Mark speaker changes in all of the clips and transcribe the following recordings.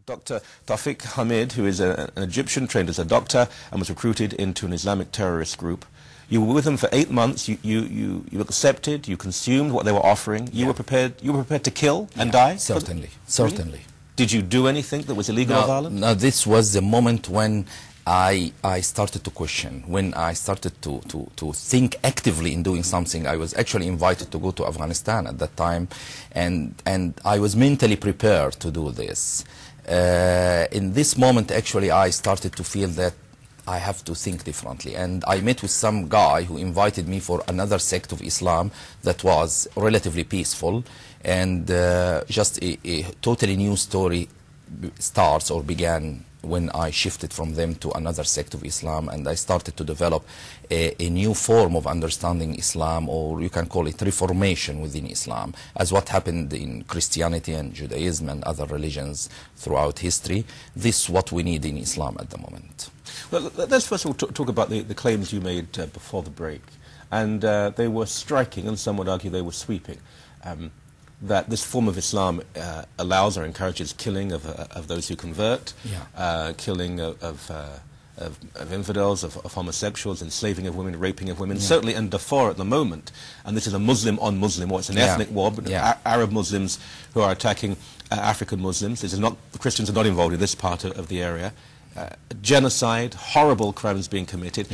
Speaker 1: Dr. Tawfik Hamid, who is an Egyptian trained as a doctor and was recruited into an Islamic terrorist group. You were with them for 8 months. You accepted. You consumed what they were offering. You were prepared. You were prepared to kill and die.
Speaker 2: Certainly,
Speaker 1: Really?
Speaker 2: certainly.
Speaker 1: Did you do anything that was illegal or violent?
Speaker 2: No, this was the moment when I started to question, when I started to think actively in doing something. I was actually invited to go to Afghanistan at that time, and I was mentally prepared to do this. In this moment, actually, I started to feel that I have to think differently, and I met with some guy who invited me for another sect of Islam that was relatively peaceful, and just a totally new story starts or began when I shifted from them to another sect of Islam, and I started to develop a new form of understanding Islam, or you can call it reformation within Islam, as what happened in Christianity and Judaism and other religions throughout history. This is what we need in Islam at the moment.
Speaker 1: Well, let's first of all talk about the claims you made before the break, and they were striking, and some would argue they were sweeping. That this form of Islam allows or encourages killing of those who convert, killing of infidels, of homosexuals, enslaving of women, raping of women, certainly in Darfur at the moment. And this is a Muslim on Muslim war. It's an ethnic war, but Arab Muslims who are attacking African Muslims. This is not, Christians are not involved in this part of the area. Genocide, horrible crimes being committed.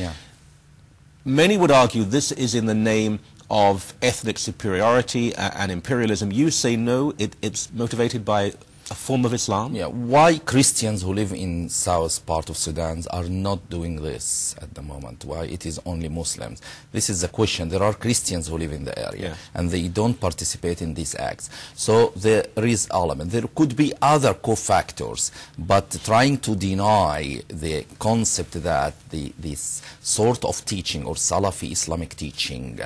Speaker 1: Many would argue this is in the name of ethnic superiority and imperialism. You say no, it's motivated by a form of Islam?
Speaker 2: Why Christians who live in south part of Sudan are not doing this at the moment? Why it is only Muslims? This is the question. There are Christians who live in the area and they don't participate in these acts. So there is element. There could be other co-factors, but trying to deny the concept that this sort of teaching or Salafi Islamic teaching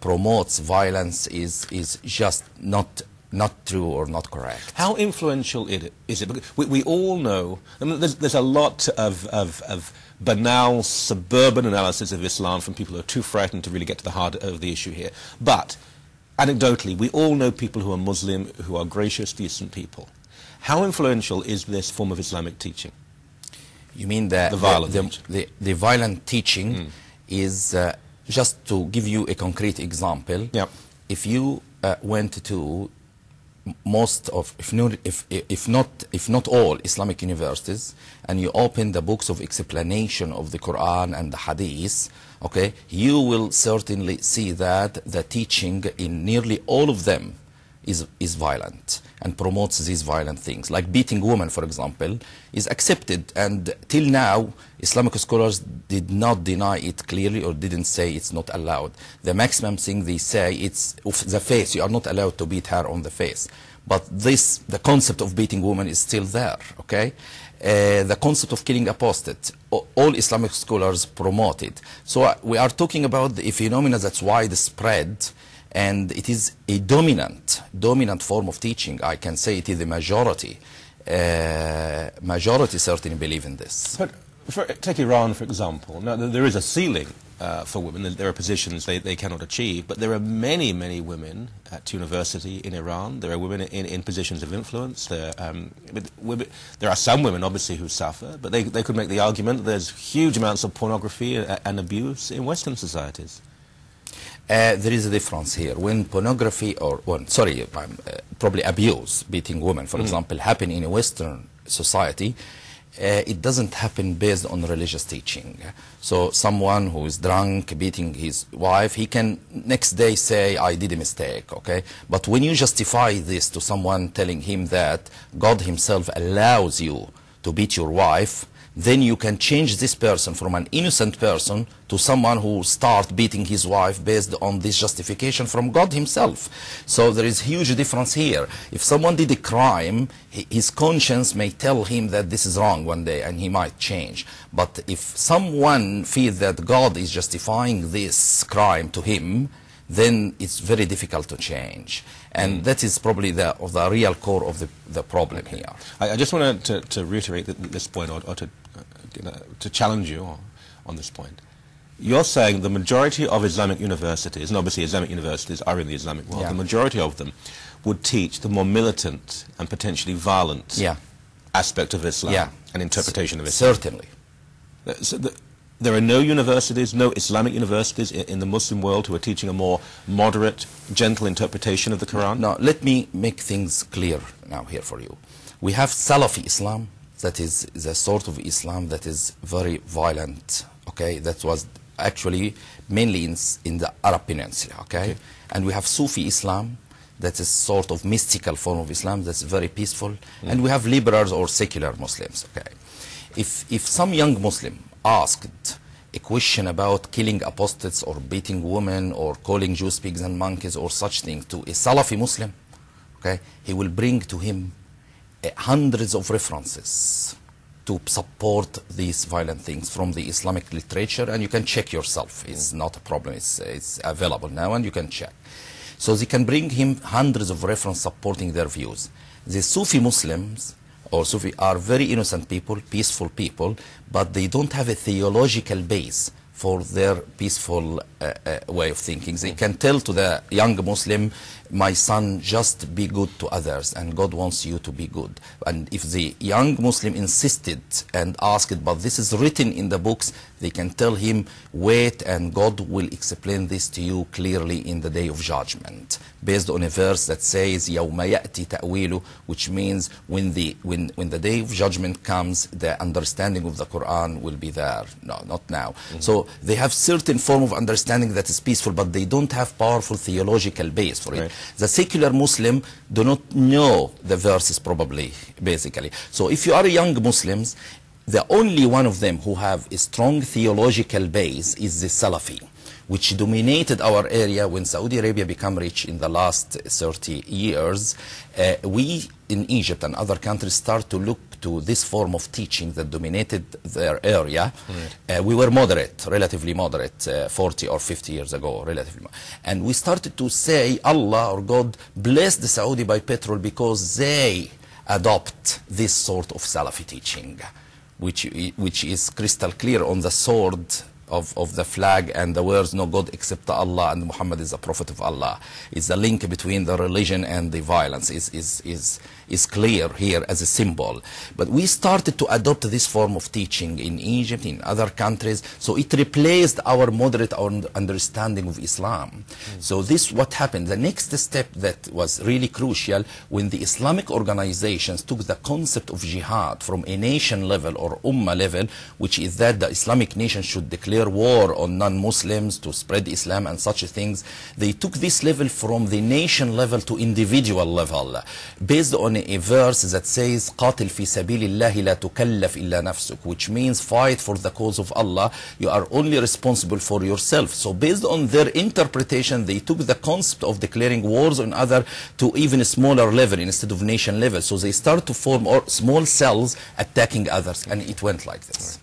Speaker 2: promotes violence is just not true or not correct.
Speaker 1: How influential is it? Because we all know, I mean, there's a lot of banal suburban analysis of Islam from people who are too frightened to really get to the heart of the issue here. But anecdotally, we all know people who are Muslim, who are gracious, decent people. How influential is this form of Islamic teaching?
Speaker 2: You mean that the violent teaching is, just to give you a concrete example, if you went to most of, if not all Islamic universities, and you open the books of explanation of the Quran and the Hadith, okay, you will certainly see that the teaching in nearly all of them is violent and promotes these violent things. Like beating women, for example, is accepted, and till now Islamic scholars did not deny it clearly or didn't say it's not allowed. The maximum thing they say, it's of the face. You are not allowed to beat her on the face. But the concept of beating women is still there, okay? The concept of killing apostate, all Islamic scholars promote it. So we are talking about a phenomenon that's widespread, and it is a dominant form of teaching. I can say it is the majority. Majority certainly believe in this.
Speaker 1: But take Iran, for example. Now, there is a ceiling for women. There are positions they cannot achieve, but there are many women at university in Iran. There are women in positions of influence. There are some women, obviously, who suffer, but they could make the argument that there's huge amounts of pornography and abuse in Western societies.
Speaker 2: There is a difference here. When pornography probably abuse, beating women, for example, happen in a Western society, it doesn't happen based on religious teaching. So someone who is drunk beating his wife, he can next day say, I did a mistake, okay? But when you justify this to someone telling him that God himself allows you to beat your wife, then you can change this person from an innocent person to someone who starts beating his wife based on this justification from God himself. So there is huge difference here. If someone did a crime, his conscience may tell him that this is wrong one day and he might change. But if someone feels that God is justifying this crime to him, then it's very difficult to change. And that is probably the real core of the problem here.
Speaker 1: I just want to reiterate this point, or to challenge you on this point. You're saying the majority of Islamic universities, and obviously Islamic universities are in the Islamic world, the majority of them would teach the more militant and potentially violent aspect of Islam and interpretation of Islam.
Speaker 2: Certainly.
Speaker 1: So there are no universities, no Islamic universities in the Muslim world who are teaching a more moderate, gentle interpretation of the Quran?
Speaker 2: Now, let me make things clear now here for you. We have Salafi Islam, that is the sort of Islam that is very violent, okay? That was actually mainly in the Arab Peninsula, okay? And we have Sufi Islam, that is sort of mystical form of Islam that's very peaceful. And we have liberals or secular Muslims, okay? If some young Muslim asked a question about killing apostates or beating women or calling Jews pigs and monkeys or such things to a Salafi Muslim, okay, he will bring to him hundreds of references to support these violent things from the Islamic literature, and you can check yourself. It's not a problem. It's available now, and you can check. So they can bring him hundreds of references supporting their views. The Sufi Muslims or Sufi are very innocent people, peaceful people, but they don't have a theological base for their peaceful way of thinking. They can tell to the young Muslim, my son, just be good to others, and God wants you to be good. And if the young Muslim insisted and asked, but this is written in the books, they can tell him, wait, and God will explain this to you clearly in the day of judgment, based on a verse that says, يَوْمَ يَأْتِ تَأْوِيلُ, which means when the day of judgment comes, the understanding of the Quran will be there. No, not now. So they have certain form of understanding that is peaceful, but they don't have powerful theological base for it. Right. The secular Muslim do not know the verses probably, basically. So if you are young Muslims, the only one of them who have a strong theological base is the Salafi, which dominated our area when Saudi Arabia became rich in the last 30 years. We in Egypt and other countries start to look to this form of teaching that dominated their area. We were moderate, relatively moderate, 40 or 50 years ago, relatively. And we started to say Allah or God blessed the Saudi by petrol because they adopt this sort of Salafi teaching, which is crystal clear on the sword of the flag and the words, no God except Allah and Muhammad is a prophet of Allah. It's the link between the religion and the violence is clear here as a symbol. But we started to adopt this form of teaching in Egypt, in other countries, so it replaced our moderate understanding of Islam. So this what happened. The next step that was really crucial, when the Islamic organizations took the concept of jihad from a nation level or ummah level, which is that the Islamic nation should declare war on non-Muslims to spread Islam and such things, they took this level from the nation level to individual level, based on a verse that says قاتل في سبيل الله لا تكلف إلا نفسك, which means fight for the cause of Allah, you are only responsible for yourself. So based on their interpretation, they took the concept of declaring wars on other to even a smaller level instead of nation level. So they start to form small cells attacking others, and it went like this.